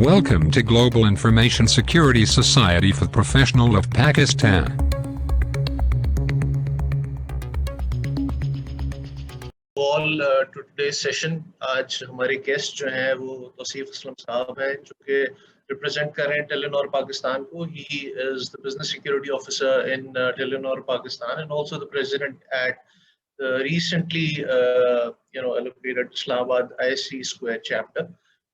Welcome to Global Information Security Society for Professionals of Pakistan. All to today's session. आज हमारे guest जो हैं वो तौसीफ असलम साहब हैं, जो कि रिप्रेजेंट कर रहे हैं टेलीनॉर पाकिस्तान को। He is the business security officer in Telenor Pakistan and also the president at recently allocated Islamabad ISC Square chapter।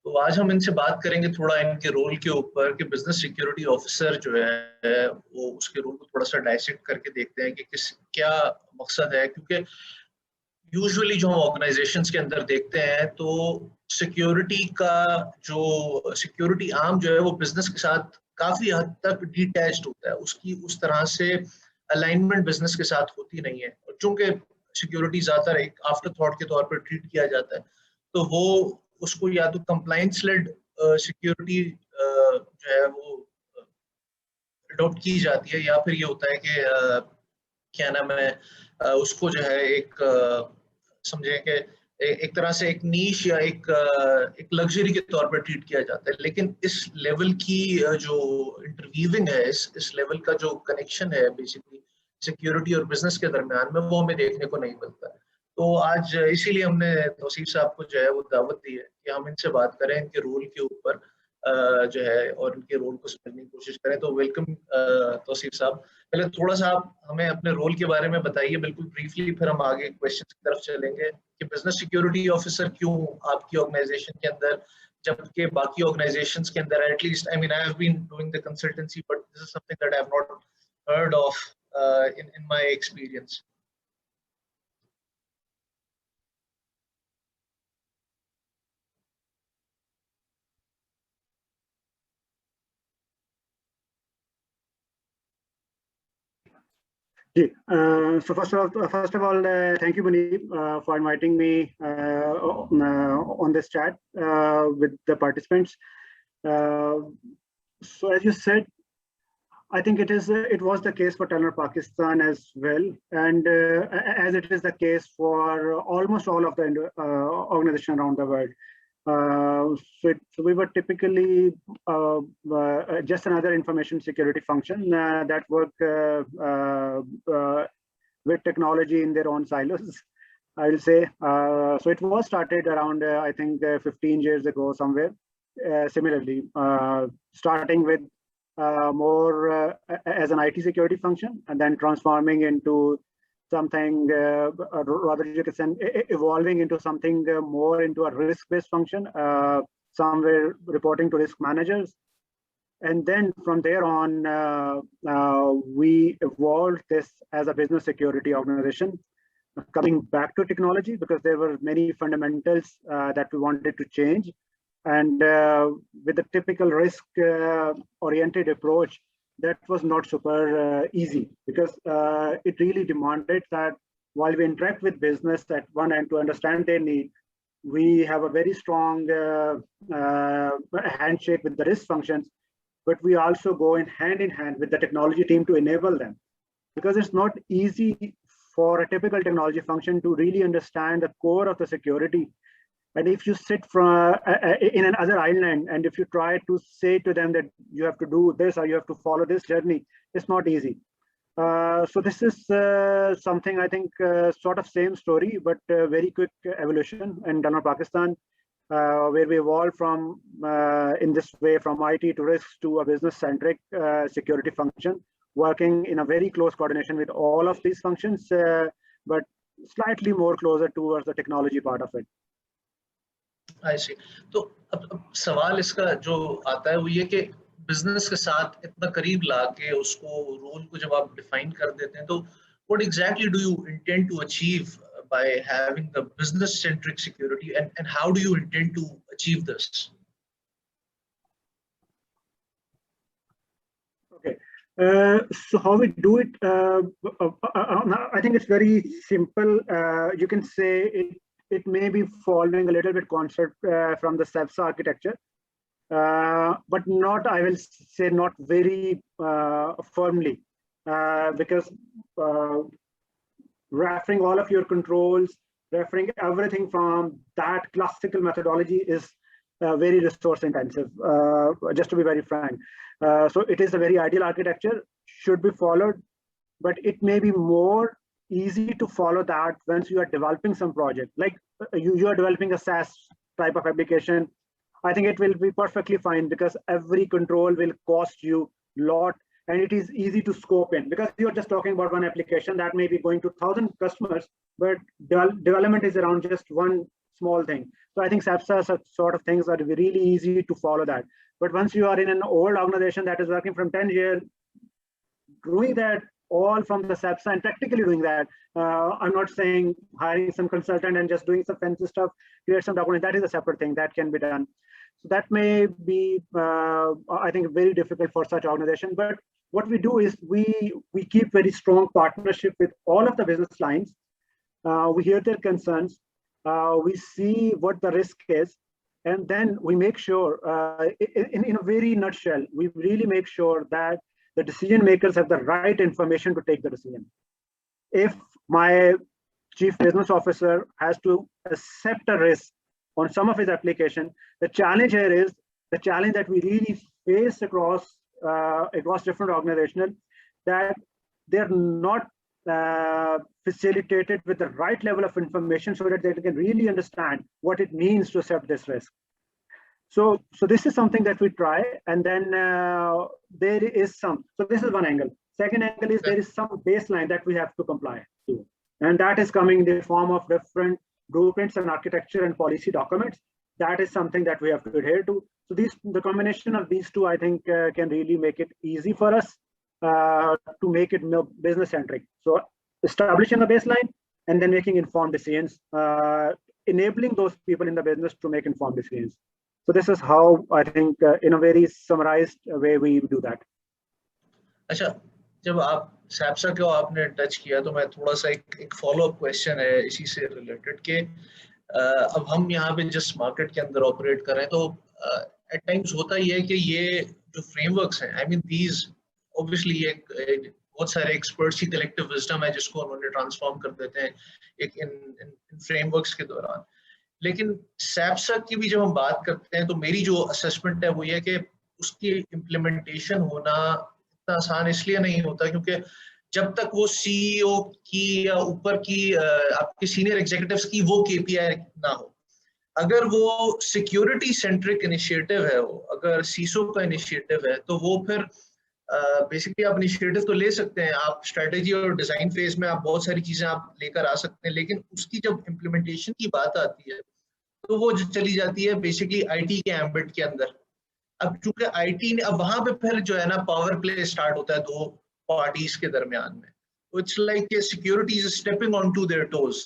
तो आज हम इनसे बात करेंगे थोड़ा इनके रोल के ऊपर कि बिजनेस सिक्योरिटी ऑफिसर जो है वो उसके रोल को थोड़ा सा डाइसेक्ट करके देखते हैं कि क्या मकसद है। क्योंकि यूजुअली जो हम ऑर्गेनाइजेशंस के अंदर देखते हैं तो सिक्योरिटी का जो सिक्योरिटी आर्म जो है वो बिजनेस के साथ काफी हद तक डिटैच्ड होता है, उसकी उस तरह से अलाइनमेंट बिजनेस के साथ होती नहीं है। और चूंकि सिक्योरिटी ज्यादातर एक आफ्टर थॉट के तौर पर ट्रीट किया जाता है, तो वो उसको या तो कंप्लायंस लेड सिक्योरिटी जो है वो अडॉप्ट की जाती है, या फिर ये होता है कि क्या नाम है उसको जो है एक समझे कि एक तरह से एक नीश या एक लग्जरी के तौर पर ट्रीट किया जाता है। लेकिन इस लेवल की जो इंटरवीविंग है, इस लेवल का जो कनेक्शन है बेसिकली सिक्योरिटी और बिजनेस के दरमियान में, वो हमें देखने को नहीं मिलता है। तो आज इसीलिए हमने तौसीफ साहब को जो है वो दावत दी है कि हम इनसे बात करें इनके रोल के ऊपर जो है और इनके रोल को समझने की कोशिश करें। तो वेलकम तौसीफ साहब। पहले थोड़ा सा आप हमें अपने रोल के बारे में बताइए बिल्कुल ब्रीफली, फिर हम आगे क्वेश्चन की तरफ चलेंगे कि बिजनेस सिक्योरिटी ऑफिसर क्यों आपकी ऑर्गेनाइजेशन के अंदर, जबकि बाकी ऑर्गेनाइजेशंस के अंदर at least I mean I have been doing the consultancy but this is something that I have not heard of in my experience. So first of all, thank you, Muneeb, for inviting me on this chat with the participants. So as you said, I think it was the case for Telenor Pakistan as well, and as it is the case for almost all of the organizations around the world. So we were typically just another information security function that work with technology in their own silos, I will say. So it was started around, I think, 15 years ago somewhere. Similarly, starting with more as an IT security function, and then transforming into something rather you can say evolving into something more into a risk-based function, somewhere reporting to risk managers. And then from there on, we evolved this as a business security organization, coming back to technology because there were many fundamentals that we wanted to change. And with the typical risk-oriented approach, that was not super easy because it really demanded that while we interact with business at one end to understand their need, we have a very strong handshake with the risk functions, but we also go in hand with the technology team to enable them, because it's not easy for a typical technology function to really understand the core of the security. And if you sit in another island, and if you try to say to them that you have to do this or you have to follow this journey, it's not easy. So this is something I think sort of same story, but very quick evolution in Telenor Pakistan, where we evolved from in this way from IT to risk to a business-centric security function, working in a very close coordination with all of these functions, but slightly more closer towards the technology part of it. I see. तो अब सवाल इसका जो आता है वो ये कि बिजनेस के साथ इतना करीब लाके उसको रोल को जब आप डिफाइन कर देते हैं, तो what exactly do you intend to achieve by having the business centric security, and how do you intend to achieve this? Okay, so how we do it, I think it's very simple. You can say it may be following a little bit concept from the SEPSA architecture, but not, I will say, not very firmly, because referring all of your controls, referring everything from that classical methodology is very resource intensive, just to be very frank. So it is a very ideal architecture, should be followed, but it may be more easy to follow that once you are developing some project. Like you are developing a SaaS type of application, I think it will be perfectly fine because every control will cost you a lot, and it is easy to scope in because you're just talking about one application that may be going to 1,000 customers, but development is around just one small thing. So I think SAPSA sort of things are really easy to follow that. But once you are in an old organization that is working from 10 years, doing that all from the SAPSA and practically doing that, I'm not saying hiring some consultant and just doing some fancy stuff, create some document, that is a separate thing that can be done. So that may be, I think, very difficult for such organization. But what we do is we keep very strong partnership with all of the business lines. We hear their concerns. We see what the risk is, and then we make sure, in a very nutshell, we really make sure that the decision makers have the right information to take the decision. If my chief business officer has to accept a risk on some of his application, the challenge here is the challenge that we really face across different organizations, that they're not facilitated with the right level of information so that they can really understand what it means to accept this risk. So this is something that we try, and then there is some. So this is one angle. Second angle is there is some baseline that we have to comply to, and that is coming in the form of different blueprints and architecture and policy documents. That is something that we have to adhere to. So the combination of these two, I think, can really make it easy for us to make it more business centric. So establishing a baseline and then making informed decisions, enabling those people in the business to make informed decisions. So this is how I think, in a very summarized way, we do that. अच्छा, जब आप SAPSA को आपने touch किया तो मैं थोड़ा सा एक फॉलो अप क्वेश्चन है इसी से रिलेटेड के अब हम यहाँ पे जिस मार्केट के अंदर ऑपरेट कर रहे हैं तो एट टाइम्स होता ही है कि ये जो फ्रेमवर्क्स हैं, आई मीन दीज ऑब्वियसली ये बहुत सारे एक्सपर्ट्स की कलेक्टिव विजडम है जिसको उन्होंने ट्रांसफॉर्म कर देते हैं एक इन फ्रेमवर्क्स के दौरान. लेकिन SAPSA की भी जब हम बात करते हैं तो मेरी जो असेसमेंट है वो ये है कि उसकी इम्प्लीमेंटेशन होना इतना आसान इसलिए नहीं होता क्योंकि जब तक वो CEO की या ऊपर की आपके सीनियर एग्जीक्यूटिव्स की वो KPI ना हो, अगर वो सिक्योरिटी सेंट्रिक इनिशिएटिव है, वो अगर CISO का इनिशिएटिव है तो वो फिर बेसिकली आप इनिशिएटिव तो ले सकते हैं, आप स्ट्रेटेजी और डिजाइन फेज में आप बहुत सारी चीजें आप लेकर आ सकते हैं, लेकिन उसकी जब इम्प्लीमेंटेशन की बात आती है तो वो चली जाती है बेसिकली IT के एम्बिट के अंदर. अब चूंकि IT ने अब वहां पे फिर जो है ना पावर प्ले स्टार्ट होता है दो पार्टीज के दरमियान में. It's like security is stepping on to their toes.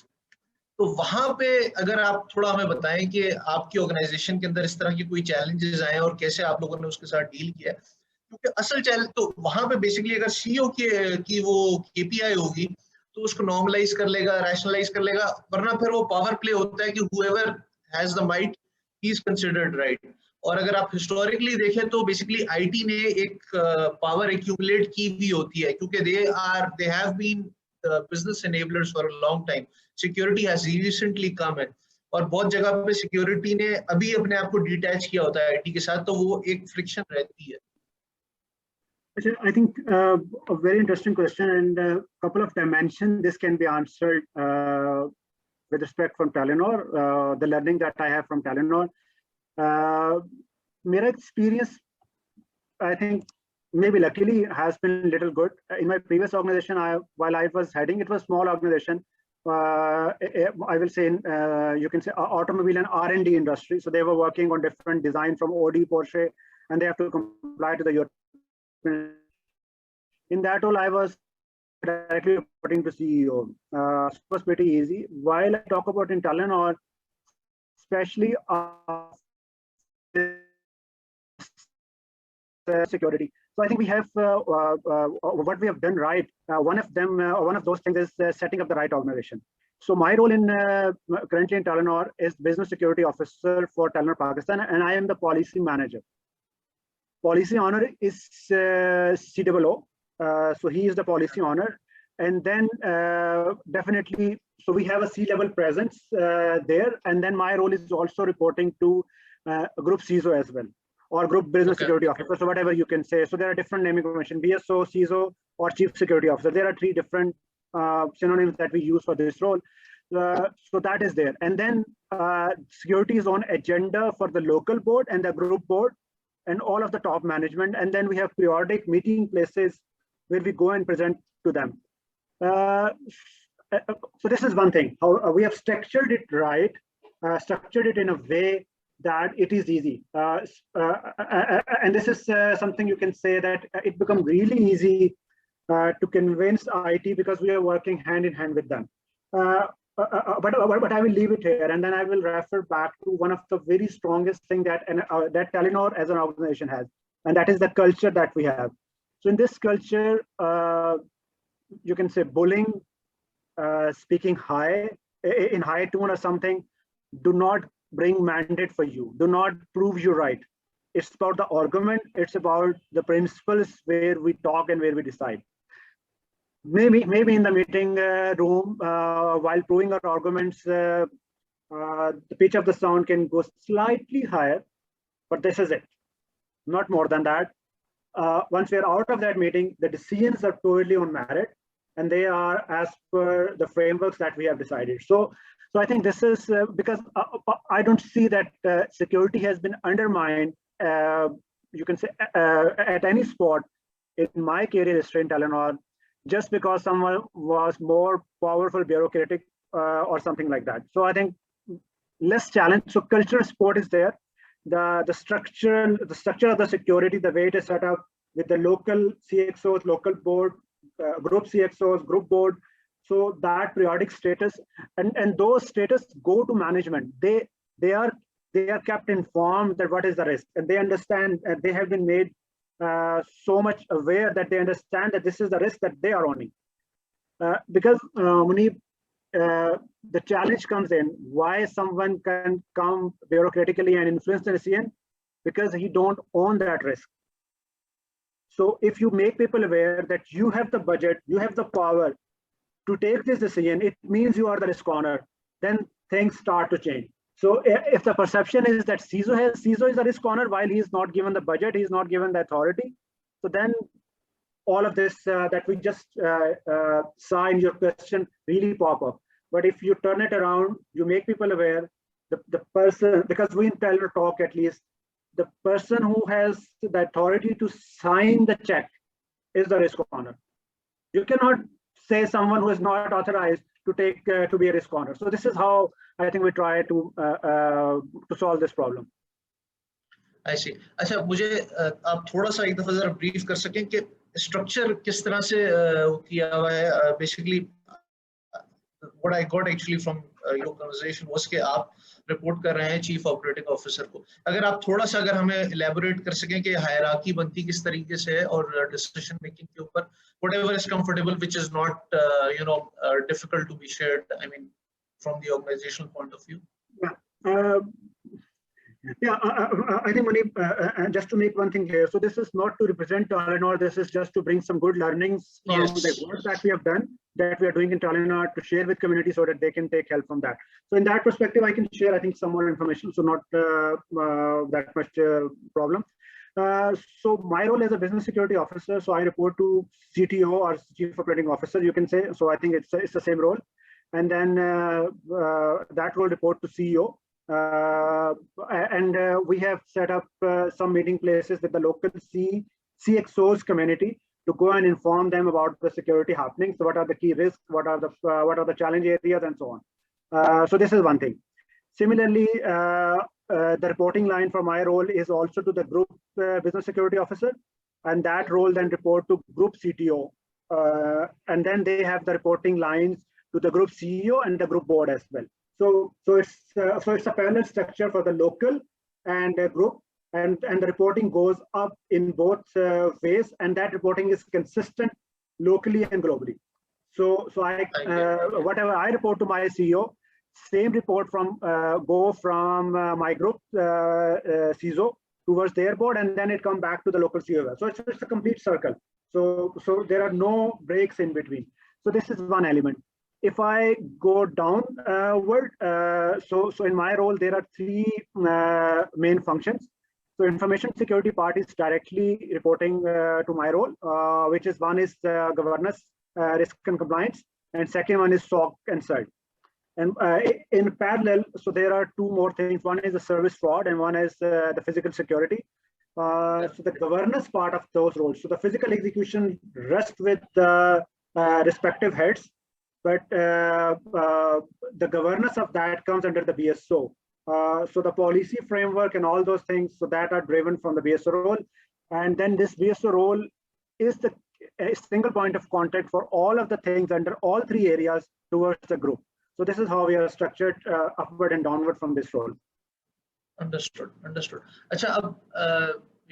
तो वहां पे अगर आप थोड़ा हमें बताएं कि आपकी ऑर्गेनाइजेशन के अंदर इस तरह की कोई चैलेंजेस आए और कैसे आप लोगों ने उसके साथ डील किया, क्योंकि असल चैलेंज तो वहां पे बेसिकली अगर CEO की वो KPI होगी तो उसको नॉर्मलाइज कर लेगा, रैशनलाइज कर लेगा, वरना फिर वो पावर प्ले होता है कि whoever has the might he is considered right. और अगर आप हिस्टोरिकली देखें तो बेसिकली IT ने एक पावर एक्यूमुलेट की भी होती है क्योंकि they have been business enablers for a long time. Security has recently come in और बहुत जगह पे सिक्योरिटी ने अभी अपने आप को डिटैच किया होता है IT के साथ, तो वो एक फ्रिक्शन रहती है. I think a very interesting question, and a couple of dimensions this can be answered with respect from Telenor, the learning that I have from Telenor. My experience, I think, maybe luckily has been a little good. In my previous organization, while I was heading, it was a small organization. I will say, you can say automobile and R&D industry. So they were working on different design from Audi, Porsche, and they have to comply to the European. In that role, I was directly reporting to CEO. It was pretty easy. While I talk about in Telenor, especially security. So I think we have what we have done right. One of those things is setting up the right organization. So my role in currently in Telenor is business security officer for Telenor Pakistan, and I am the policy manager. Policy owner is COO, so he is the policy owner, and then definitely, so we have a C-level presence there, and then my role is also reporting to group CISO as well, or group business security officer, so whatever you can say. So there are different naming conventions, BSO, CISO, or chief security officer. There are three different synonyms that we use for this role. So that is there. And then security is on agenda for the local board and the group board and all of the top management. And then we have periodic meeting places where we go and present to them. So this is one thing, how we have structured it right, structured it in a way that it is easy. And this is something you can say that it becomes really easy to convince IT because we are working hand in hand with them. But I will leave it here, and then I will refer back to one of the very strongest thing that Telenor as an organization has, and that is the culture that we have. So in this culture, you can say bullying, speaking high in high tone or something, do not bring mandate for you, do not prove you right. It's about the argument, it's about the principles where we talk and where we decide. Maybe in the meeting room, while proving our arguments, the pitch of the sound can go slightly higher, but this is it, not more than that. Once we are out of that meeting, the decisions are purely on merit, and they are as per the frameworks that we have decided. So I think this is because I don't see that security has been undermined, you can say, at any spot in my career history in Telenor, just because someone was more powerful, bureaucratic, or something like that. So I think less challenge. So cultural support is there. The structure of the security, the way it is set up with the local CXOs, local board, group CXOs, group board. So that periodic status and those status go to management. They are kept informed that what is the risk, and they understand, and they have been made so much aware that they understand that this is the risk that they are owning. Because Munib, the challenge comes in why someone can come bureaucratically and influence the decision, because he don't own that risk. So if you make people aware that you have the budget, you have the power to take this decision, it means you are the risk owner, then things start to change. So if the perception is that CISO is a risk owner while he is not given the budget, he is not given the authority, so then all of this that we just saw in your question really pop up. But if you turn it around, you make people aware, the person, because we in Telenor talk at least, the person who has the authority to sign the check is the risk owner. You cannot say someone who is not authorized to take to be a risk owner. So this is how I think we try to solve this problem. I see. अच्छा, मुझे आप थोड़ा सा एक दफा जरा brief कर सकें कि स्ट्रक्चर किस तरह से किया हुआ है. Basically, what I got actually from your conversation was कि आप रिपोर्ट कर रहे हैं चीफ ऑपरेटिंग ऑफिसर को. अगर आप थोड़ा सा अगर हमें इलेबोरेट कर सकें कि हायरार्की बनती किस तरीके से है और डिसीजन मेकिंग के ऊपर, whatever is comfortable, which is not difficult to be shared, I mean, from the organizational point of view. I think Munib, just to make one thing clear, so this is not to represent Telenor, this is just to bring some good learnings from the work that we have done, that we are doing in Telenor, to share with community so that they can take help from that. So in that perspective, I can share, I think, some more information, so not that much problem. So my role as a business security officer, so I report to CTO or Chief Operating Officer, you can say. So I think it's the same role. And then that role report to CEO. And we have set up some meeting places with the local CXOs community to go and inform them about the security happening. So what are the key risks, what are the challenge areas, and so on. So this is one thing. Similarly, the reporting line for my role is also to the group business security officer, and that role then report to group CTO, and then they have the reporting lines to the group CEO and the group board as well. So it's a parallel structure for the local and the group, and the reporting goes up in both ways, and that reporting is consistent locally and globally. So whatever I report to my CEO, same report go from my group CISO towards their board, and then it comes back to the local CEO. So it's a complete circle. So there are no breaks in between. So this is one element. If I go downward, so in my role, there are three main functions. So information security part is directly reporting to my role, which is one is governance, risk and compliance, and second one is SOC and CERT. And in parallel, so there are two more things. One is the service fraud, and one is the physical security. So the governance part of those roles. So the physical execution rests with the respective heads, but the governance of that comes under the BSO. So the policy framework and all those things, so that are driven from the BSO role. And then this BSO role is a single point of contact for all of the things under all three areas towards the group. So this is how we are structured upward and downward from this role. Understood. अच्छा अब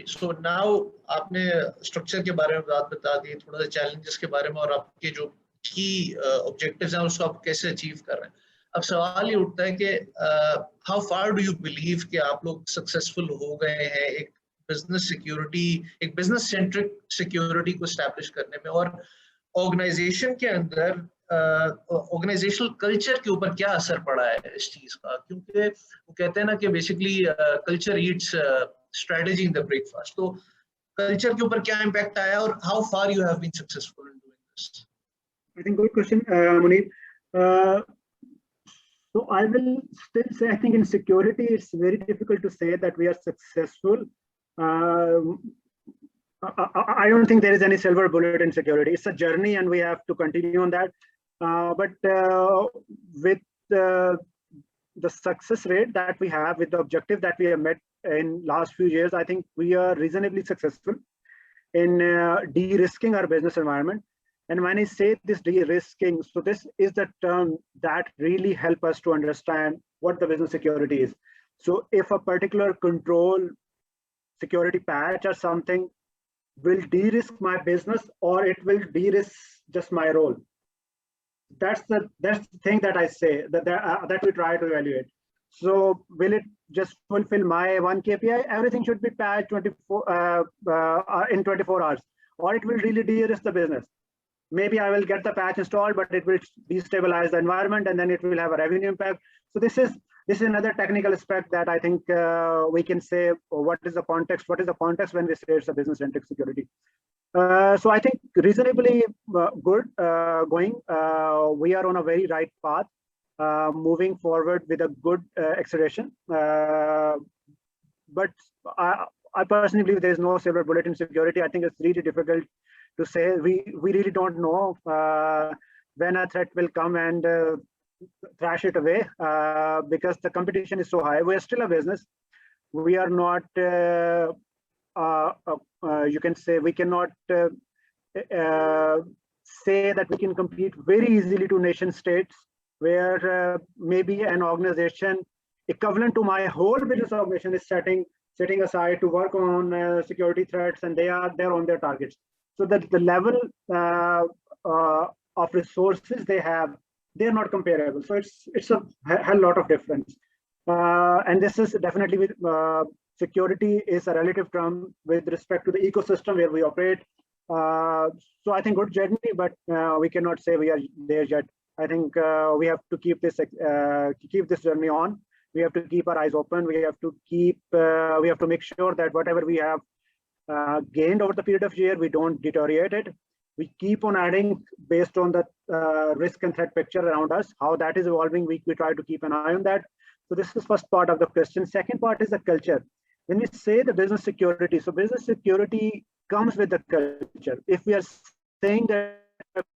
so now आपने structure के बारे में बात बता दी, थोड़ा सा challenges के बारे में और आपके जो key objectives हैं उसको आप कैसे achieve कर रहे हैं. अब सवाल ये उठता है कि how far do you believe कि आप लोग successful हो गए हैं एक business security, एक business centric security को establish करने में, और organization के अंदर ऑर्गेनाइजेशनल कल्चर के ऊपर क्या असर पड़ा है इस चीज का, क्योंकि वो कहते हैं ना कि basically culture eats strategy in the breakfast. तो कल्चर के ऊपर क्या इम्पैक्ट आया और how far you have been successful in doing this? I think good question, Munir. So I will still say, I think in security, it's very difficult to say that we are successful. I don't think there is any silver bullet in security. It's a journey and we have to continue on that. But with the success rate that we have, with the objective that we have met in last few years, I think we are reasonably successful in de-risking our business environment. And when I say this de-risking, so this is the term that really help us to understand what the business security is. So if a particular control, security patch or something will de-risk my business, or it will de-risk just my role. That's the thing that I say, that we try to evaluate. So will it just fulfill my one KPI? Everything should be patched 24 in 24 hours, or it will really de-risk the business. Maybe I will get the patch installed, but it will destabilize the environment and then it will have a revenue impact. So this is another technical aspect that I think we can say, what is the context when we say it's a business-centric security. So I think reasonably good going. We are on a very right path, moving forward with a good acceleration. But I personally believe there is no silver bullet in security. I think it's really difficult to say. We really don't know when a threat will come and thrash it away, because the competition is so high. We're still a business. We are not, you can say, we cannot say that we can compete very easily to nation states, where maybe an organization equivalent to my whole business organization is setting aside to work on security threats, and they're on their targets. So that the level of resources they have, they're not comparable. So it's a hell lot of difference. And this is definitely with security is a relative term with respect to the ecosystem where we operate. So I think good journey, but we cannot say we are there yet. I think we have to keep this journey on. We have to keep our eyes open. We have to make sure that whatever we have gained over the period of year, we don't deteriorate it. We keep on adding based on the risk and threat picture around us, how that is evolving. We try to keep an eye on that. So this is first part of the question. Second part is the culture. When we say the business security, so business security comes with the culture. If we are saying that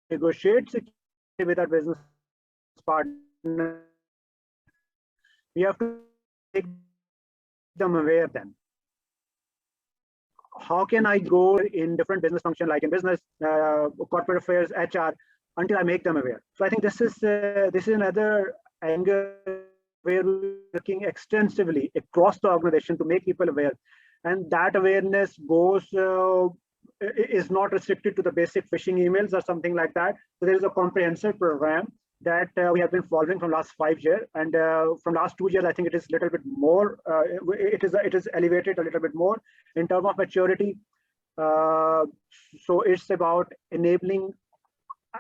negotiate security with our business partner, we have to make them aware then. How can I go in different business function, like in business, corporate affairs, HR, until I make them aware? So I think this is another angle where we're working extensively across the organization to make people aware, and that awareness is not restricted to the basic phishing emails or something like that. So there is a comprehensive program that we have been following from last 5 years, and from last 2 years, I think it is a little bit more. It is elevated a little bit more in terms of maturity. So it's about enabling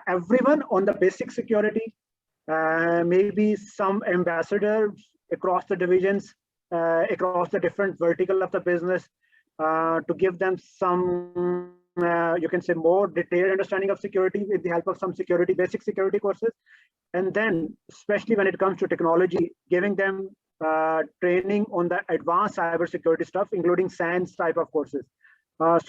everyone on the basic security, maybe some ambassadors across the divisions, across the different vertical of the business, to give them some, you can say, more detailed understanding of security with the help of some basic security courses. And then, especially when it comes to technology, giving them training on the advanced cybersecurity stuff, including SANS type of courses. And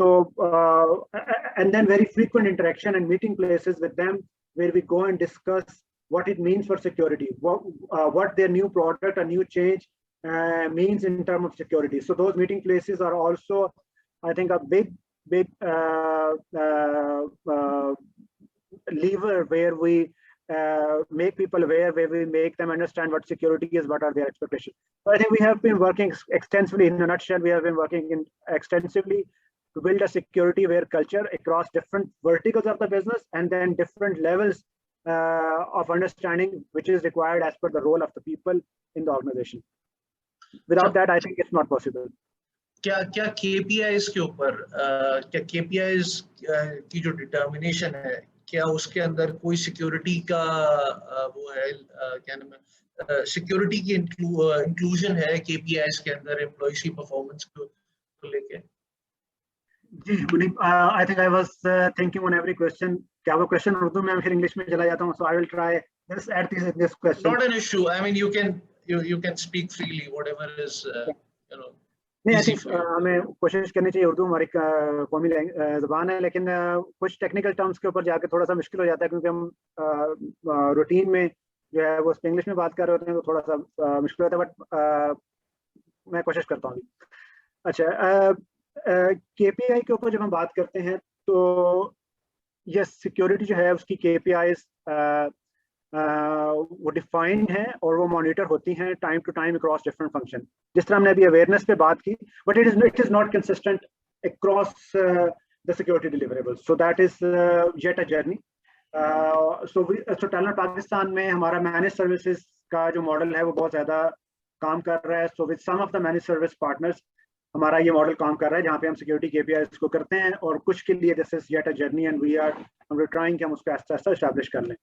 then very frequent interaction and meeting places with them, where we go and discuss what it means for security, what their new product or new change means in terms of security. So those meeting places are also, I think, a big lever where we make people aware, where we make them understand what security is, what are their expectations. So I think we have been working extensively, in a nutshell, we have been working extensively to build a security aware culture across different verticals of the business, and then different levels of understanding which is required as per the role of the people in the organization. Without that, I think it's not possible. क्या KPIs के ऊपर क्या KPIs की जो determination है, क्या उसके अंदर कोई security का वो है, क्या नाम है, security की inclusion है KPIs के अंदर employees की performance को लेके? जी Munib, I think I was thinking on every question. क्या वो question उर्दू में फिर English में चला जाता हूँ, so I will try just add this question. Not an issue. I mean, you can speak freely, whatever is you know. नहीं, I think हमें कोशिश करनी चाहिए, उर्दू हमारी कौमी ज़बान है, लेकिन कुछ टेक्निकल टर्म्स के ऊपर जाके थोड़ा सा मुश्किल हो जाता है, क्योंकि हम रूटीन में जो है वो इंग्लिश में बात कर रहे होते हैं, तो थोड़ा सा मुश्किल होता है, बट मैं कोशिश करता हूँ। अच्छा, KPI के ऊपर जब हम बात करते हैं तो यस, सिक्योरिटी जो है उसकी KPIs वो डिफाइंड है और वो मॉनिटर होती हैं time to time across different function. जिस तरह हमने अभी अवेयरनेस पे बात की, but it is not consistent across the security deliverables, so that is yet a journey. So talent Pakistan में हमारा मैनेज सर्विसेज का जो मॉडल है वो बहुत ज़्यादा काम कर रहा है। So with some of the manage service partners हमारा ये मॉडल काम कर रहा है, जहाँ पे हम सिक्योरिटी KPIs को करते हैं, और कुछ के लिए this is yet a journey and we are trying कि हम उसको आस्ता आस्ता एस्टैब्लिश कर लें।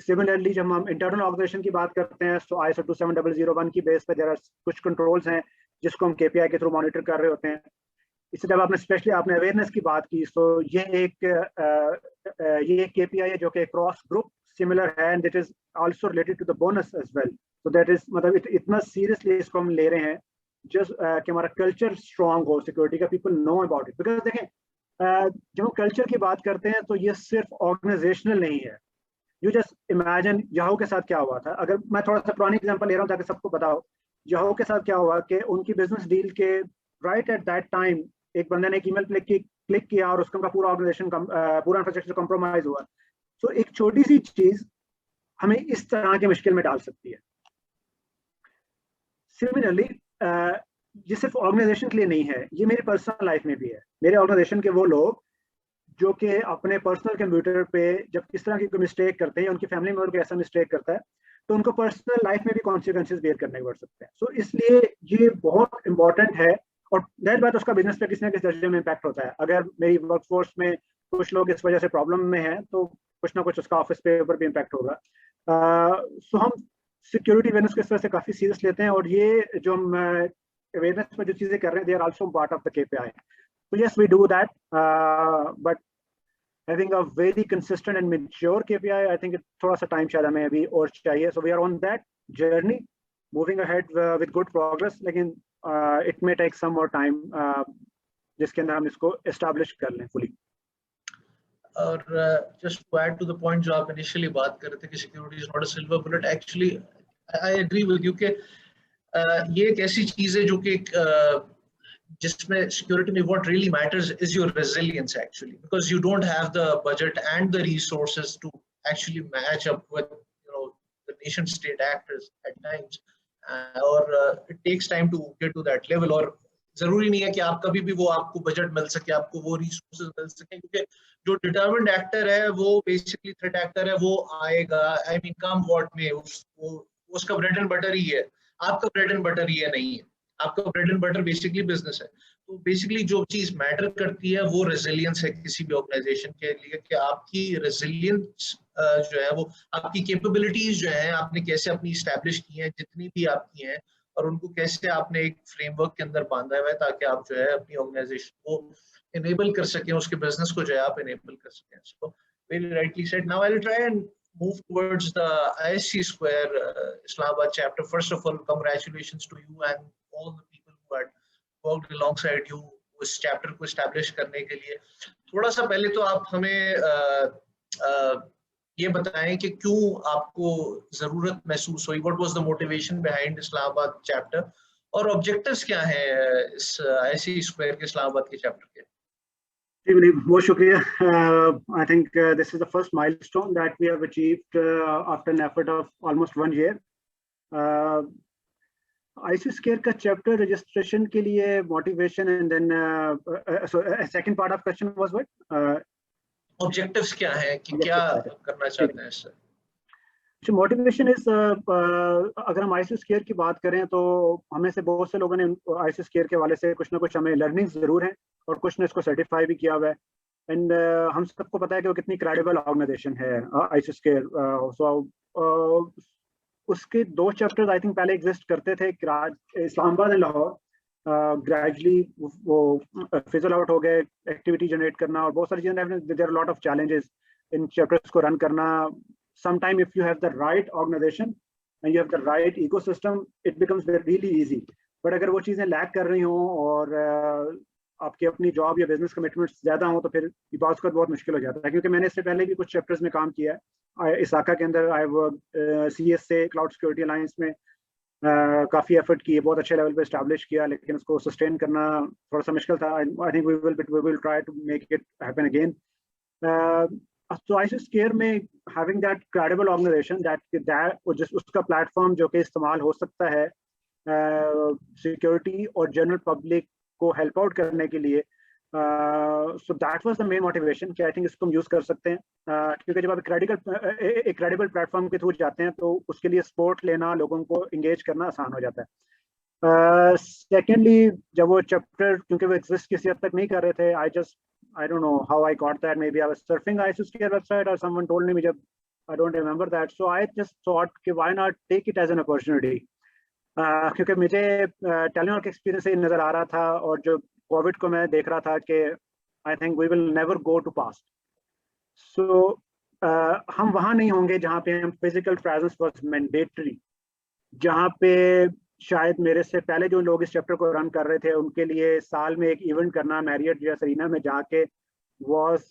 सिमिलरली जब हम इंटरनल ऑर्गेनाइजेशन की बात करते हैं, तो ISO 27001 की बेस पे देयर आर कुछ कंट्रोल्स हैं जिसको हम KPI के थ्रू मॉनिटर कर रहे होते हैं। इससे जब आपने अवेयरनेस की बात की, तो ये एक KPI है जो कि क्रॉस ग्रुप सिमिलर है, and it is also related to the bonus as well. So that is, मतलब इतना सीरियसली इसको हम ले रहे हैं जस्ट कि हमारा कल्चर स्ट्रॉन्ग हो सिक्योरिटी का, people know about it. Because देखें, जब हम कल्चर की बात करते हैं तो ये सिर्फ ऑर्गेनाइजेशनल नहीं है। यू जस्ट इमेजिन याहू के साथ क्या हुआ था। अगर मैं थोड़ा सा पुरानी एग्जांपल ले रहा हूँ ताकि सबको पता हो, याहू के साथ क्या हुआ कि उनकी बिजनेस डील के राइट एट दैट टाइम एक बंदे ने एक ईमेल क्लिक किया और उसका पूरा ऑर्गेनाइजेशन पूरा इंफ्रास्ट्रक्चर कॉम्प्रोमाइज हुआ। सो एक छोटी सी चीज हमें इस तरह की मुश्किल में डाल सकती है। सिमिलरली ये सिर्फ ऑर्गेनाइजेशन के लिए नहीं है, ये मेरी पर्सनल लाइफ में भी है। मेरे ऑर्गेनाइजेशन के वो लोग जो कि अपने पर्सनल कंप्यूटर पे जब इस तरह की कोई मिस्टेक करते हैं, उनकी फैमिली मेंबर कोई ऐसा मिस्टेक करता है, तो उनको पर्सनल लाइफ में भी कॉन्सिक्वेंसेस बेयर करने पड़ सकते हैं। सो इसलिए ये बहुत इंपॉर्टेंट है, और दैट बात उसका बिजनेस पे किसी न किसी दर्जे में इम्पैक्ट होता है। अगर मेरी वर्कफोर्स में कुछ लोग इस वजह से प्रॉब्लम में हैं, तो कुछ ना कुछ उसका ऑफिस पे ऊपर भी इम्पैक्ट होगा। सो हम सिक्योरिटी अवेयरनेस को इस वजह से काफ़ी सीरियस लेते हैं, और ये जो हम अवेयरनेस में जो चीज़ें कर रहे हैं, they are also part of the KPI। So yes, we do that, but having a very consistent and mature KPI, I think it थोड़ा सा टाइम शायद हमें अभी और चाहिए। So we are on that journey, moving ahead with good progress, लेकिन it may take some more time जिसके अंदर हम इसको establish कर लें fully। और just to add to the point जो आप initially बात कर रहे थे कि security is not a silver bullet, actually I agree with you कि ये एक ऐसी चीज है जो कि जिसमें सिक्योरिटी में what really matters is your resilience actually, because you don't have the budget and the resources to actually match up with the nation state actors at times, or it takes time to get to that level। और जरूरी नहीं है कि आप कभी भी वो आपको बजट मिल सके, आपको वो रिसोर्सेज मिल सके, क्योंकि जो डिटरमिन्ड एक्टर है वो बेसिकली थ्रेट एक्टर है, वो आएगा, आई मीन कम व्हाट में, उसका ब्रेड एंड बटर ही है, आपका ब्रेड एंड बटर ही है नहीं है। आपका bread and butter basically business है। तो बेसिकली जो चीज मैटर करती है वो रेजिलियंस है किसी भी ऑर्गेनाइजेशन के लिए, कि आपकी रेजिलियंस जो है वो आपकी कैपेबिलिटीज जो है आपने कैसे अपनी स्टैब्लिश की हैं, जितनी भी आपकी हैं, और उनको कैसे आपने एक फ्रेमवर्क के अंदर बांधा हुआ है ताकि आप जो है अपनी ऑर्गेनाइजेशन को इनेबल कर सकें, उसके बिजनेस को जो है आप इनेबल कर सकें। So very rightly said. Now I will try and move towards the ISC Square Islamabad chapter. First of all, congratulations to you and all the people who had worked alongside you उस chapter को establish करने के लिए। थोड़ा सा पहले तो आप हमें ये बताएं कि क्यों आपको जरूरत महसूस हुई, what was the motivation behind Islamabad chapter, और objectives क्या हैं इस ISC Square के इस्लामाबाद के chapter के? बहुत शुक्रिया। I think this is the first milestone that we have achieved after an effort of almost 1 year. ISC Square का chapter registration के लिए motivation, and then so second part of question was what? Objectives क्या हैं कि क्या करना चाहते हैं इससे? So motivation is अगर हम ISC Square की बात करें तो हमें से बहुत से लोगों ने ISC Square के वाले से कुछ ना कुछ हमें लर्निंग्स जरूर हैं और कुछ ने इसको सर्टिफाई भी किया हुआ है। एंड हम सबको पता है कि वो कितनी क्रेडिबल ऑर्गेनाइजेशन है ISC Square। सो उसके 2 चैप्टर्स आई थिंक पहले एग्जिस्ट करते थे, इस्लामाबाद एंड लाहौर। ग्रेजुअली वो फिजल आउट हो गए, एक्टिविटी जनरेट करना और बहुत सारी चीजें, there are lot of challenges in chapters को रन करना। Sometime if you have the right organization and you have the right ecosystem, it becomes really easy. But अगर वो चीजें लैक कर रही हों और आपकी अपनी जॉब या बिजनेस कमिटमेंट्स ज्यादा हो तो फिर ये बात को बहुत मुश्किल हो जाता है। क्योंकि मैंने इससे पहले भी कुछ चैप्टर्स में काम किया है इसाका के अंदर। आई वर्क CS से क्लाउड सिक्योरिटी अलायंस में काफी एफर्ट किए, बहुत अच्छे लेवल पे एस्टैब्लिश किया, लेकिन उसको सस्टेन करना थोड़ा सा मुश्किल था। I think we will try to make it happen again. So ISC Square में having that credible organization that just उसका प्लेटफॉर्म जो कि इस्तेमाल हो सकता है सिक्योरिटी और जनरल पब्लिक को हेल्प आउट करने के लिए, so that was the main motivation कि I think इसको हम यूज कर सकते हैं। क्योंकि जब आप एक क्रेडिबल प्लेटफॉर्म के थ्रू जाते हैं तो उसके लिए सपोर्ट लेना, लोगों को इंगेज करना आसान हो जाता है। सेकेंडली जब वो चैप्टर क्योंकि वो एग्जिस्ट किसी हद तक नहीं कर रहे थे, I don't know how I got that. Maybe I was surfing ISC Square website or someone told me, I don't remember that. So I just thought, why not take it as an opportunity? क्योंकि मुझे Telenor के experience से नजर आ रहा था और जो Covid को मैं देख रहा था कि I think we will never go to past. So हम वहाँ नहीं होंगे जहाँ पे हम physical presence was mandatory, जहाँ पे शायद मेरे से पहले जो लोग इस चैप्टर को रन कर रहे थे उनके लिए साल में एक इवेंट करना मैरियट या सरीना में जाके was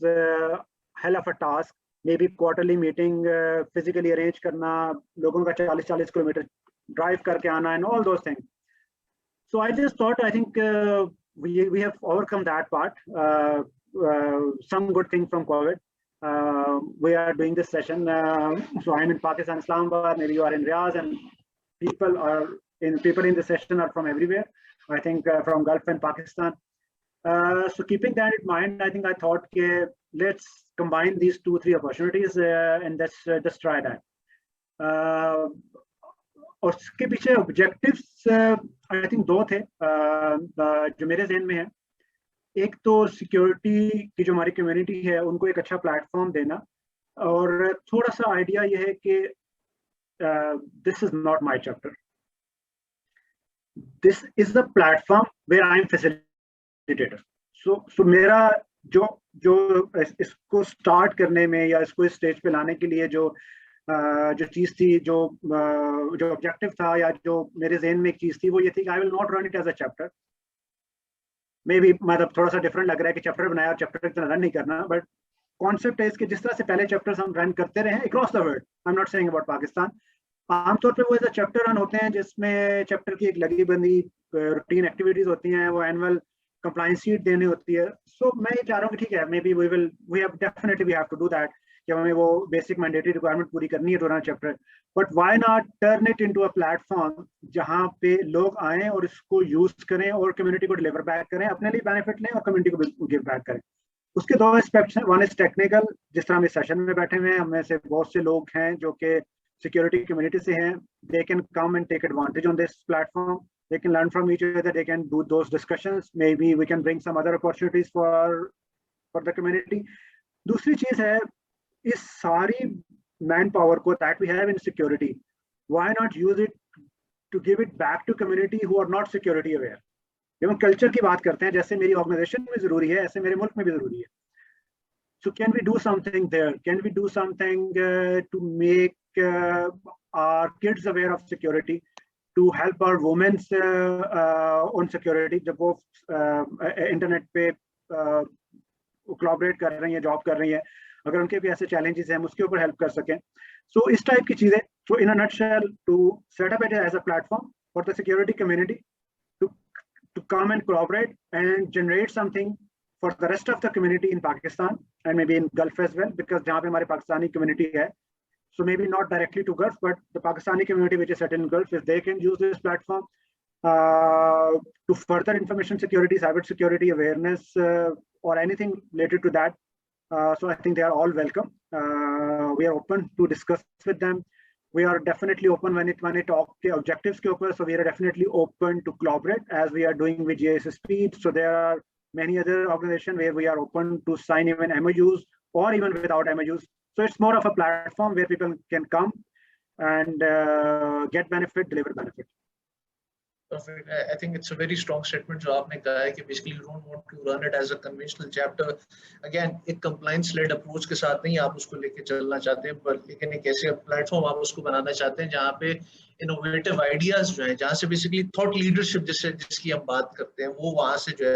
hell of a task. Maybe quarterly meeting physically arrange करना, लोगों का 40-40 किलोमीटर ड्राइव करके आना and all those things. So I just thought I think we have overcome that part, some good thing from COVID. we are doing this session, so I'm in Pakistan, Islamabad, maybe you are in Riyadh, and people in the session are from everywhere, I think from Gulf and Pakistan. So keeping that in mind, I think I thought, okay, let's combine these 2-3 opportunities and let's just try that. और उसके पीछे objectives I think 2 थे जो मेरे ज़हन में है। एक तो सिक्योरिटी की जो हमारी कम्युनिटी है उनको एक अच्छा प्लेटफॉर्म देना, और थोड़ा सा आइडिया ये है कि this is not my chapter, this is the platform where I am facilitator. So मेरा जो इसको स्टार्ट करने में या इसको इस स्टेज पे लाने के लिए जो चीज थी, जो ऑब्जेक्टिव था या जो मेरे ज़हन में एक चीज थी, वो ये थी कि I will not run it as a chapter. Maybe मतलब थोड़ा सा डिफरेंट लग रहा है कि चैप्टर बनाया और चैप्टर की तरह रन नहीं करना, बट कॉन्सेप्ट है इसके जिस तरह से पहले चैप्टर्स हम रन करते रहे across the world, I am not saying about Pakistan, आमतौर पे वो ऐसा चैप्टर रन होते हैं जिसमें चैप्टर की एक लगी बंदी रूटीन एक्टिविटीज होती हैं, वो एनुअल कंप्लायंस शीट देनी होती है। सो मैं ये चाह रहा हूँ कि ठीक है, maybe we have definitely to do that, कि हमें वो बेसिक मैंडेटरी रिक्वायरमेंट पूरी करनी है तो run chapter, but why not turn it into a platform जहाँ पे लोग आएँ और इसको यूज करें और कम्युनिटी को डिलीवर बैक करें, अपने लिए बेनिफिट लें और कम्युनिटी को गिव बैक करें। उसके 2 एस्पेक्ट्स हैं, वन इज टेक्निकल, जिस तरह हम इस सेशन में बैठे हुए हैं, हमें से बहुत से लोग हैं जो कि सिक्योरिटी कम्युनिटी से हैं, they can come and take advantage on this platform, they can learn from each other, they can do those discussions, maybe we can bring some other opportunities for the community. दूसरी चीज है, इस सारी man power को that we have in security, why not use it to give it back to community who are not security aware? जब हम culture की बात करते हैं, जैसे मेरी ऑर्गेनाइजेशन में जरूरी है, ऐसे मेरे मुल्क में भी जरूरी है. So can we do something there? Can we do something to make our kids aware of security, to help our women on security जब वो इंटरनेट पे कोलैबोरेट कर रही हैं, जॉब कर रही हैं, अगर उनके भी ऐसे चैलेंजेस हैं हम उसके ऊपर हेल्प कर सकें. सो इस टाइप की चीजें. So in a nutshell, to set up it as a platform for the security community to come and collaborate and generate something for the rest of the community in Pakistan and maybe in Gulf as well, because जहाँ पे हमारे Pakistani community है, so maybe not directly to Gulf, but the Pakistani community which is set in Gulf, if they can use this platform to further information security, cyber security awareness, or anything related to that, so I think they are all welcome. We are open to discuss with them. We are definitely open when it talk के objectives के ऊपर, so we are definitely open to collaborate as we are doing with GISSP. So there are many other organizations where we are open to sign even MOUs or even without MOUs. So it's more of a platform where people can come and get benefit, deliver benefit. Perfect. I think it's a very strong statement जो आपने कहा है कि basically you don't want to run it as a conventional chapter. Again, एक compliance led approach के साथ नहीं आप उसको लेके चलना चाहते हैं, पर लेकिन एक ऐसे प्लेटफॉर्म आप उसको बनाना चाहते हैं जहाँ पे innovative ideas जो हैं, जहाँ से basically thought leadership जिसकी हम बात करते हैं, वो वहाँ से जो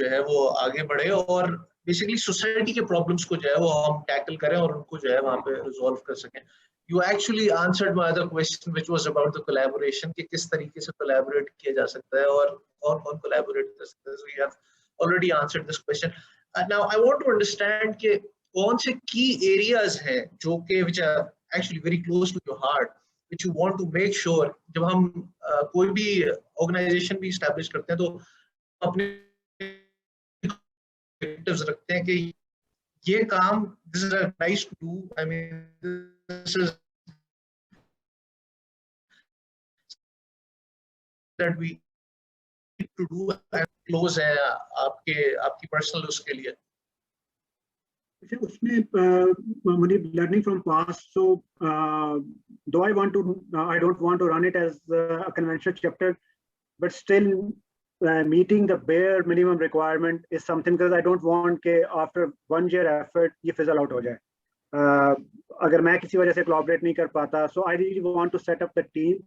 है वो आगे बढ़े और basically society के problems को जो है वो हम tackle करें और उनको जो है वहाँ पे resolve कर सकें. You actually answered my other question, which was about the collaboration, कि किस तरीके से collaborate किया जा सकता है और कौन collaborate कर सकता है. So you have already answered this question. Now I want to understand कि कौन से key areas हैं जो कि which are actually very close to your heart, which you want to make sure जब हम कोई भी organization भी establish करते हैं तो अपने objectives रखते हैं कि ये काम this is a nice to do. I mean this is that we need to do and close है आपकी personal उसके लिए. उसमें मुझे learning from past, so though I don't want to run it as a conventional chapter, but still meeting the bare minimum requirement is something, because I don't want के after 1 year effort ये fizzle out हो जाए. अगर मैं किसी वजह से collaborate नहीं कर पाता, so I really want to set up the team,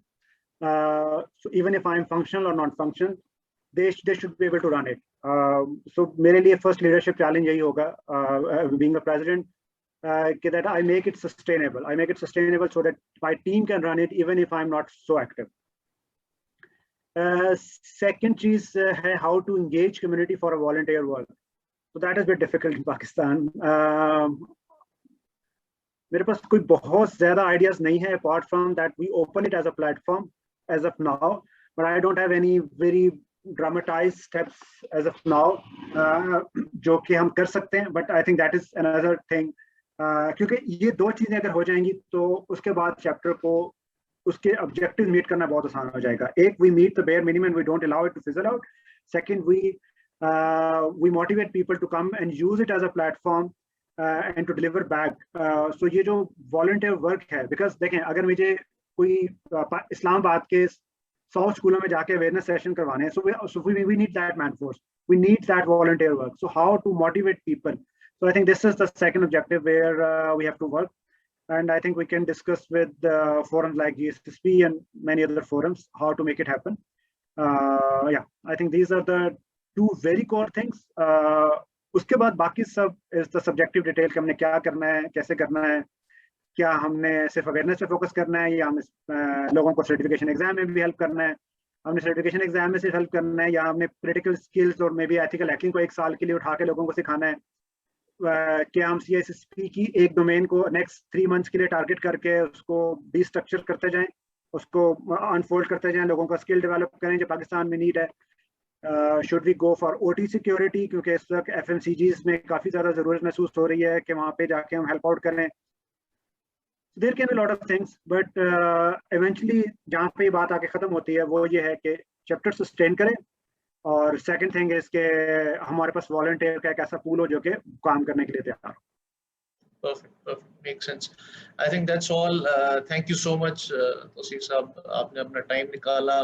so even if I'm functional or not functional, they should be able to run it. So मेरे लिए first leadership challenge यही होगा, being a president, that I make it sustainable. I make it sustainable so that my team can run it even if I'm not so active. Second चीज है how to engage community for a volunteer work. So that is a bit difficult in Pakistan. मेरे पास कोई बहुत ज़्यादा ideas नहीं है apart from that we open it as a platform as of now, but I don't have any very dramatized steps as of now जो कि हम कर सकते हैं, but I think that is another thing, क्योंकि ये दो चीज़ें अगर हो जाएंगी तो उसके बाद चैप्टर को उसके ऑब्जेक्टिव मीट करना बहुत आसान हो जाएगा. एक, we meet the bare minimum, we don't allow it to fizzle out. Second, we motivate people to come and use it as a platform and to deliver back. So ये जो volunteer work है, because देखें अगर मुझे कोई इस्लामाबाद के 100 स्कूलों में जाके awareness session करवाने हैं, so we need that man force, we need that volunteer work. So how to motivate people? So I think this is the second objective where we have to work. And I think we can discuss with forums like GSSP and many other forums how to make it happen. Yeah, I think these are the two very core things. उसके बाद बाकी सब is the subjective detail कि हमने क्या करना है, कैसे करना है, क्या हमने सिर्फ अवेयरनेस पे फोकस करना है या हमें लोगों को सर्टिफिकेशन एग्जाम में भी हेल्प करना है, हमने सर्टिफिकेशन एग्जाम में सिर्फ हेल्प करना है, या हमने क्रिटिकल स्किल्स और मे बी एथिकल हैकिंग को 1 साल के लिए उठा के लोगों को सिखाना है, क्या हम CISSP की एक डोमेन को नेक्स्ट 3 मंथ्स के लिए टारगेट करके उसको डिस्ट्रक्चर करते जाएं, उसको अनफोल्ड करते जाएं, लोगों का स्किल डेवलप करें जो पाकिस्तान में नीड है. Should we go for OT security, क्योंकि इस वक्त FMCGs में काफ़ी ज़्यादा ज़रूरत महसूस हो रही है कि वहाँ पे जाके हम हेल्प आउट करें. There can be lot of things, but eventually जहाँ पे ये बात आके खत्म होती है वो ये है कि चैप्टर सस्टेन करें, और सेकंड थिंग इज के हमारे पास वॉलंटियर का एक ऐसा पूल हो जो कि काम करने के लिए तैयार हो। Perfect. Makes sense. I think that's all. Thank you so much, Tausif साहब, आपने अपना टाइम निकाला.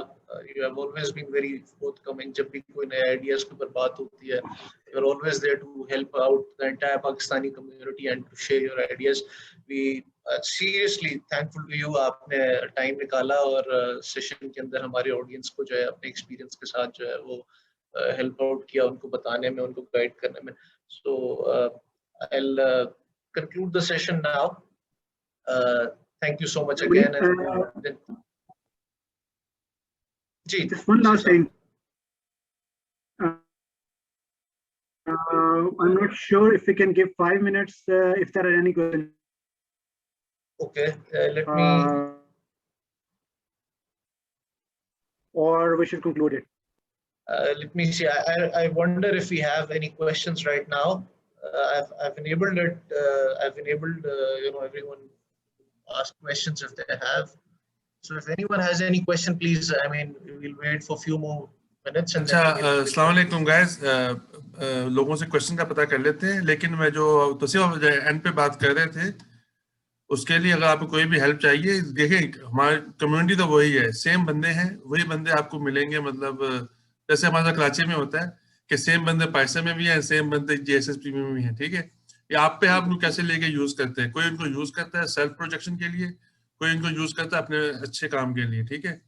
You have always been very forthcoming. जब भी कोई नए आइडियाज के ऊपर बात होती है, you are always there to help out the entire Pakistani community and to share your ideas. We seriously thankful to you. आपने टाइम निकाला और सेशन के अंदर हमारे ऑडियंस को जो है अपने एक्सपीरियंस के साथ जो है वो हेल्प आउट किया, उनको बताने में, उनको गाइड करने में. So I'll conclude the session now. Thank you so much again. Just one last thing. I'm not sure if we can give 5 minutes if there are any questions. Okay, let me. Or we should conclude it. Let me see. I wonder if we have any questions right now. I've enabled it. I've enabled everyone ask questions if they have. So if anyone has any question, please. I mean, we'll wait for a few more minutes. And अस्सलाम वालेकुम guys. लोगों से question का पता कर लेते हैं, लेकिन मैं जो तौसीफ एंड पे बात कर रहे थे उसके लिए अगर आपको कोई भी हेल्प चाहिए, देखें हमारी कम्युनिटी तो वही है, सेम बंदे हैं, वही बंदे आपको मिलेंगे. मतलब जैसे हमारा कराची में होता है कि सेम बंदे पैसे में भी हैं, सेम बंदे JSSP में भी हैं. ठीक है, ये आप पे आप कैसे लेके यूज करते हैं. कोई इनको यूज करता है सेल्फ प्रोटेक्शन के लिए, कोई इनको यूज करता है अपने अच्छे काम के लिए. ठीक है,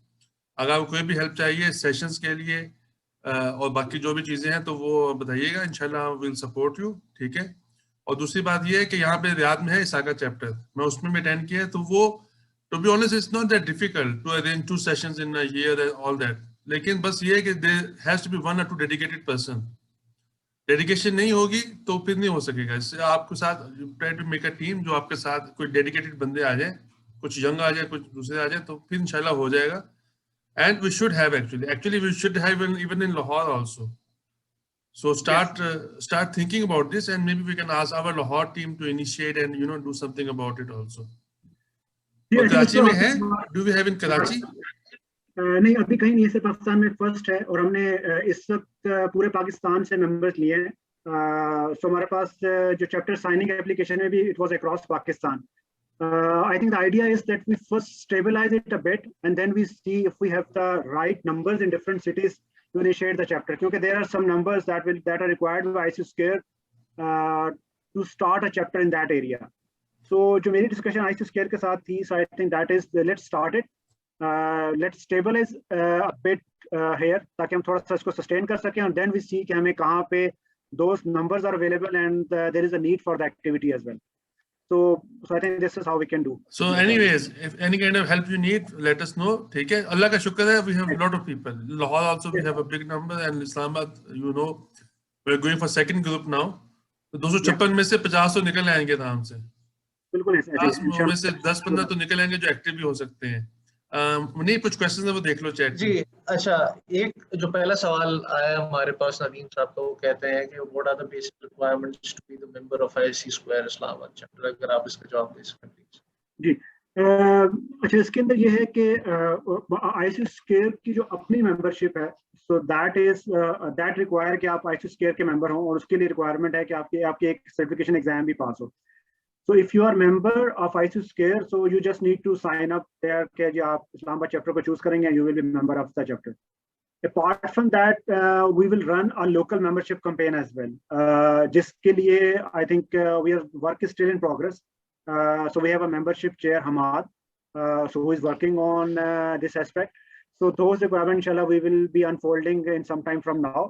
अगर आपको कोई भी हेल्प चाहिए सेशंस के लिए और बाकी जो भी चीजें हैं तो वो बताइएगा, इंशाल्लाह विल सपोर्ट यू. ठीक है, और दूसरी बात ये है कि यहाँ पे रियाद में है इसाका चैप्टर, मैं उसमें भी अटेंड किया है, तो वो to be honest it's not that difficult to arrange 2 sessions in a year and all that. लेकिन बस ये है कि there has to be 1 or 2 dedicated person. Dedication नहीं होगी तो फिर नहीं हो सकेगा. इससे आपके साथ try to make a team, जो आपके साथ कोई डेडिकेटेड बंदे आ जाए, कुछ यंग आ जाए, कुछ दूसरे आ जाए, तो फिर इंशाल्लाह हो जाएगा. And we should have actually we should have even in Lahore also. So start thinking about this, and maybe we can ask our Lahore team to initiate and do something about it also. और कराची में है? Do we have in Karachi? नहीं, अभी कहीं नहीं है, सिर्फ पाकिस्तान में फर्स्ट है, और हमने इस वक्त पूरे पाकिस्तान से मेंबर्स लिए हैं. सो हमारे पास जो चैप्टर साइनिंग एप्लीकेशन है भी it was across Pakistan. I think the idea is that we first stabilize it a bit and then we see if we have the right numbers in different cities to initiate the chapter. Because there are some numbers that are required by ISU Scare to start a chapter in that area. So जो मेरी discussion ISU Scare के साथ थी, so I think that is let's start it. Let's stabilize a bit here ताकि हम थोड़ा सा इसको sustain कर सकें, and then we see कि हमें कहाँ पे those numbers are available and there is a need for the activity as well. So I think this is how we can do. So anyways, if any kind of help you need, let us know. ठीक है, अल्लाह का शुक्र है, we have a lot of people. Lahore also we have a big number, and Islamabad, we're going for second group now. तो 256 में से 50 तो निकल आएंगे आराम से. बिल्कुल ऐसे में से 10-15 तो निकल आएंगे जो एक्टिव भी हो सकते हैं. नहीं, कुछ क्वेश्चंस है वो देख लो चैट जी. अच्छा, एक जो पहला सवाल आया हमारे पास नदीम साहब का, वो कहते हैं कि what are the basic requirements to be the member of ISU square Islamabad chapter. अगर आप इसका जवाब दे सकें प्लीज. जी. अच्छा, इसके अंदर ये है कि ISU स्क्वायर की जो अपनी मेंबरशिप है, सो दैट रिक्वायर कि आप ISU स्क्वायर के मेंबर हों, और उसके लिए रिक्वायरमेंट है कि आपके एक सर्टिफिकेशन एग्जाम भी पास हो. So if you are member of ISU Scare, so you just need to sign up there कि जी आप इस्लामाबाद चैप्टर को चूज करेंगे, you will be member of the chapter. Apart from that, we will run a local membership campaign as well. जिसके लिए I think work is still in progress. So we have a membership chair Hamad, so who is working on this aspect. So those requirements, inshallah, we will be unfolding in some time from now.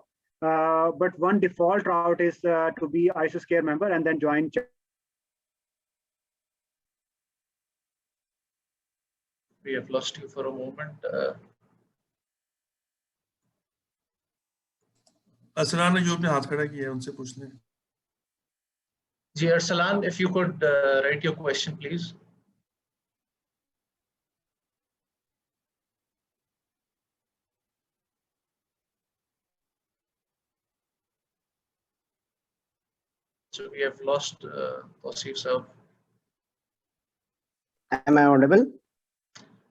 But one default route is to be ISU Scare member and then join. We have lost you for a moment. Aslan जो अपने हाथ खड़ा किया है उनसे पूछ लें. जी Arsalan, if you could write your question please. So we have lost Tawseef Sahab. Am I audible?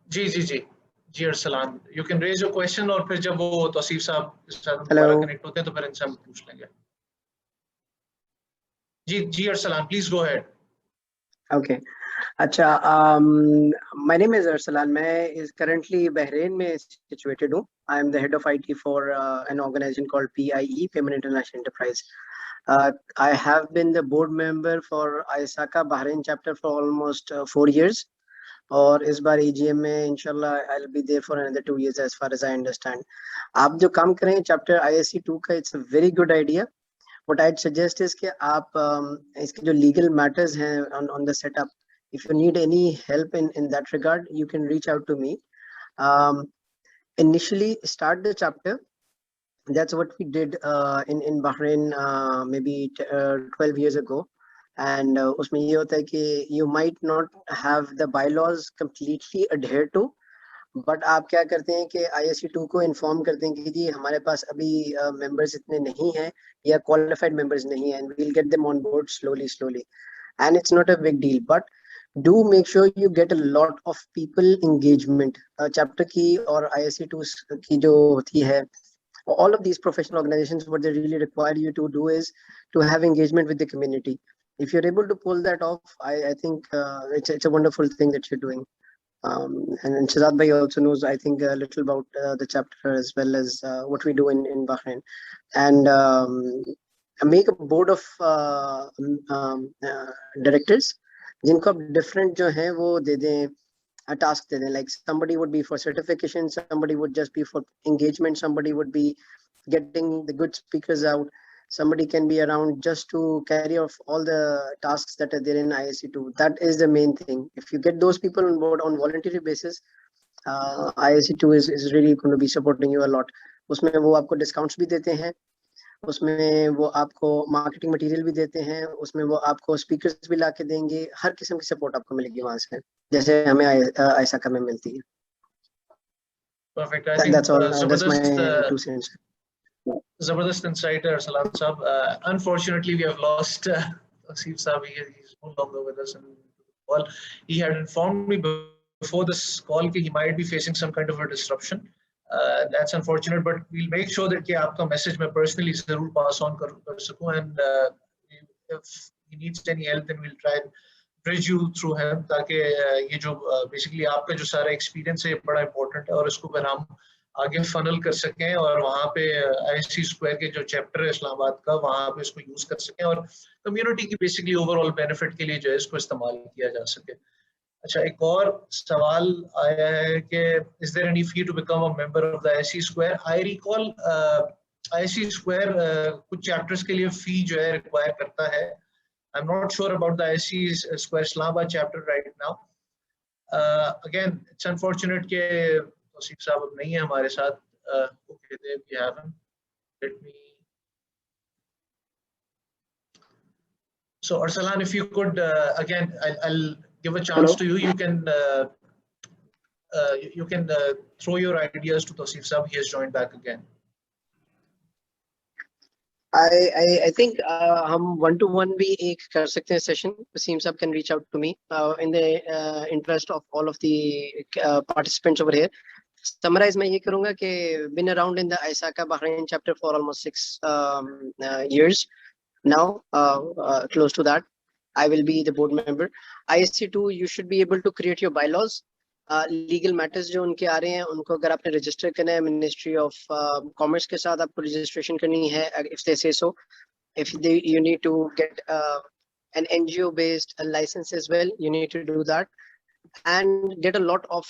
Ji Arsalan, you can raise your question और फिर जब वो तौसीफ साहब के साथ Hello. दोबारा कनेक्ट होते हैं तो फिर इनसे हम पूछ लेंगे। जी Arsalan, please go ahead. Okay. अच्छा, my name is Arsalan. मैं is currently बहरीन में situated हूँ. I am the head of IT for an organization called PIE, Payment International Enterprise. I have been the board member for ISACA Bahrain chapter for almost 4 years. और इस बार EGM में इंशाल्लाह I'll be there for another 2 years as far as I understand. आप जो काम करें chapter ISC 2 का, it's a very good idea. What I'd suggest is कि आप इसके जो legal matters हैं on the setup, if you need any help in that regard, you can reach out to me. Initially start the chapter. That's what we did in Bahrain maybe 12 years ago. And उसमें ये होता है कि you might not have the bylaws completely adhere to, but आप क्या करते हैं कि ISC2 को inform करते हैं कि जी हमारे पास अभी members इतने नहीं हैं या qualified members नहीं हैं, and we'll get them on board slowly. And it's not a big deal, but do make sure you get a lot of people engagement. Chapter की और ISC2 की जो होती है, all of these professional organizations, what they really require you to do is to have engagement with the community. If you're able to pull that off, I think it's a wonderful thing that you're doing. And Shazad Bhai also knows, I think, a little about the chapter as well as what we do in Bahrain. And make a board of directors, जिनको आप different जो हैं वो दे दें, a task दे दें. Like somebody would be for certification, somebody would just be for engagement, somebody would be getting the good speakers out, somebody can be around just to carry off all the tasks that are there in ISC2. That is the main thing. If you get those people on board on voluntary basis, ISC2 is really going to be supporting you a lot. उसमें वो आपको discounts भी देते हैं, उसमें वो आपको marketing material भी देते हैं, उसमें वो आपको speakers भी ला के देंगे, हर किस्म की support आपको मिलेगी वहाँ से, जैसे हमें ISACA में मिलती है. Perfect. I think that's all. That's my Zabardast 2 cents. Zabardast insight, Arsalan Saab. Unfortunately, we have lost Asif Saab. He's no longer with us in the call. He had informed me before this call that he might be facing some kind of a disruption. That's unfortunate, but we'll make sure that कि आपका message मैं personally जरूर pass on कर सकूँ, and if he needs any help, then we'll try and bridge you through him, ताकि ये जो basically आपका जो सारा experience है ये बड़ा important है और इसको फिर हम आगे funnel कर सकें और वहाँ पे ISC Square के जो chapter है इस्लामाबाद का वहाँ पे इसको use कर सकें और community की basically overall benefit के लिए जो है इसको इस्तेमाल किया जा सके. अच्छा, एक और सवाल आया है कि is there any fee to become a member of the ISC Square? I recall ISC Square कुछ chapters के लिए fee जो है require करता है. I'm not sure about the ISC Square Islamabad chapter right now. Again, it's unfortunate कि तौसीफ साहब अब नहीं है हमारे साथ. Okay, there we have him. Let me. So Arsalan, if you could again, I'll give a chance to you. You can throw your ideas to Tawseef Saab. He has joined back again. I think हम 1-to-1 भी एक कर सकते हैं session. Waseem Saab can reach out to me in the interest of all of the participants over here. Summarize मैं ये करूँगा कि been around in the ISACA Bahrain chapter for almost 6 years now, close to that. I will be the board member. ISC2, you should be able to create your bylaws. Legal matters जो उनके आ रहे हैं उनको अगर आपने register करना है Ministry of Commerce के साथ आपको registration करनी है, if they say so. If you need to get an NGO based license as well, you need to do that and get a lot of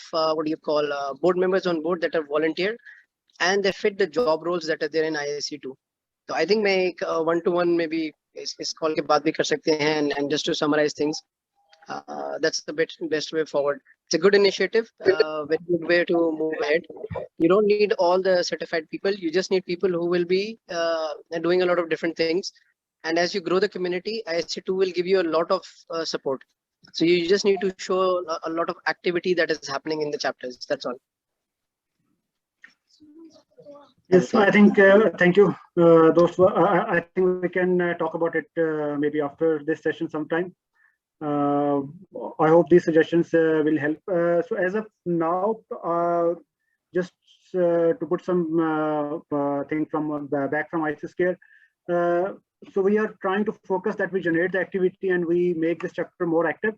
board members on board that are volunteer and they fit the job roles that are there in ISC2. So I think मैं एक 1-to-1 maybe इस call के बाद भी कर सकते हैं and just to summarize things, that's the best way forward. It's a good initiative, very good way to move ahead. You don't need all the certified people. You just need people who will be doing a lot of different things. And as you grow the community, ISC2 will give you a lot of support. So you just need to show a lot of activity that is happening in the chapters. That's all. Yes, I think, thank you. I think we can talk about it maybe after this session sometime. I hope these suggestions will help. So as of now, just to put some thing from back from ISIScare. So we are trying to focus that we generate the activity and we make this chapter more active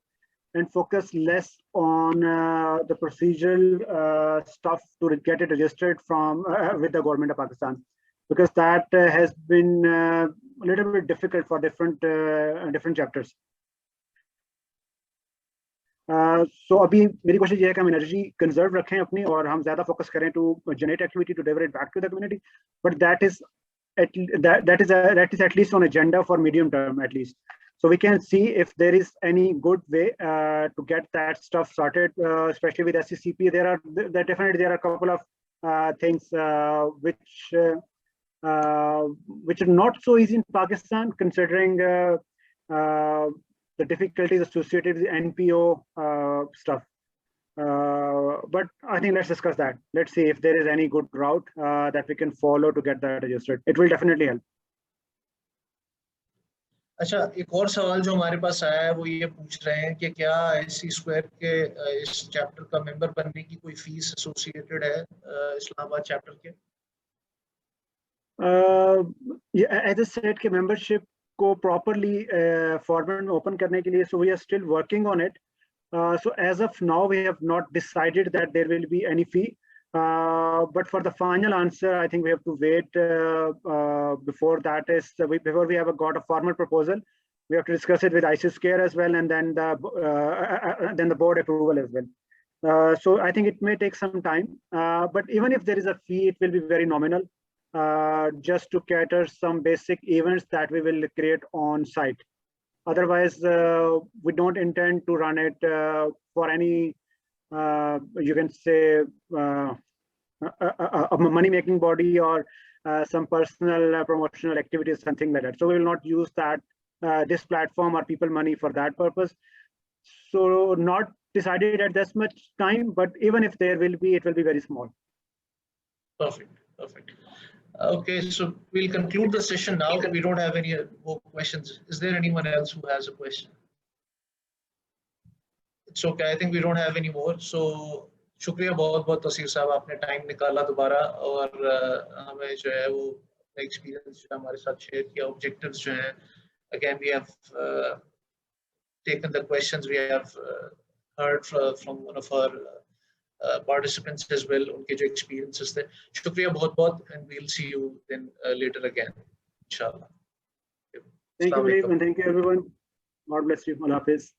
and focus less on the procedural stuff to get it registered from with the government of Pakistan, because that has been a little bit difficult for different chapters. So अभी मेरी कोशिश ये है कि हम energy conserve रखें अपनी और हम ज़्यादा फोकस करें to generate activity to deliver it back to the community, but that is at least on agenda for medium term at least. So we can see if there is any good way to get that stuff started, especially with SCCP. There are a couple of things which are not so easy in Pakistan, considering the difficulties associated with NPO stuff. But I think let's discuss that. Let's see if there is any good route that we can follow to get that registered. It will definitely help. अच्छा, एक और सवाल जो हमारे पास आया है वो ये पूछ रहे हैं कि क्या IC स्क्वायर के इस चैप्टर का मेंबर बनने की कोई फीस एसोसिएटेड है इस्लामाबाद चैप्टर के? As I said कि membership को properly format में open करने के लिए, so we are still working on it. So as of now, we have not decided that there will be any fee. But for the final answer, I think we have to wait before that is before we have got a formal proposal. We have to discuss it with ISIScare as well, and then the board approval as well. So I think it may take some time. But even if there is a fee, it will be very nominal, just to cater some basic events that we will create on site. Otherwise, we don't intend to run it for any, you can say, a money-making body or some personal promotional activities, something like that. So we will not use that this platform or people money for that purpose. So not decided at this much time, but even if there will be, it will be very small. Perfect. Okay, so we'll conclude the session now. We don't have any more questions. Is there anyone else who has a question? It's okay. I think we don't have any more. So शुक्रिया बहुत तौसीफ साहब, आपने time निकाला दोबारा और हमें जो है वो एक्सपीरियंस जो हमारे साथ शेयर किया, ऑब्जेक्टिव्स जो हैं. Again, we have taken the questions. We have heard from one of our participants as well, उनके जो experiences थे. शुक्रिया बहुत, and we'll see you then later again, inshallah. Thank you, and thank you everyone. God bless you. Allah Hafiz.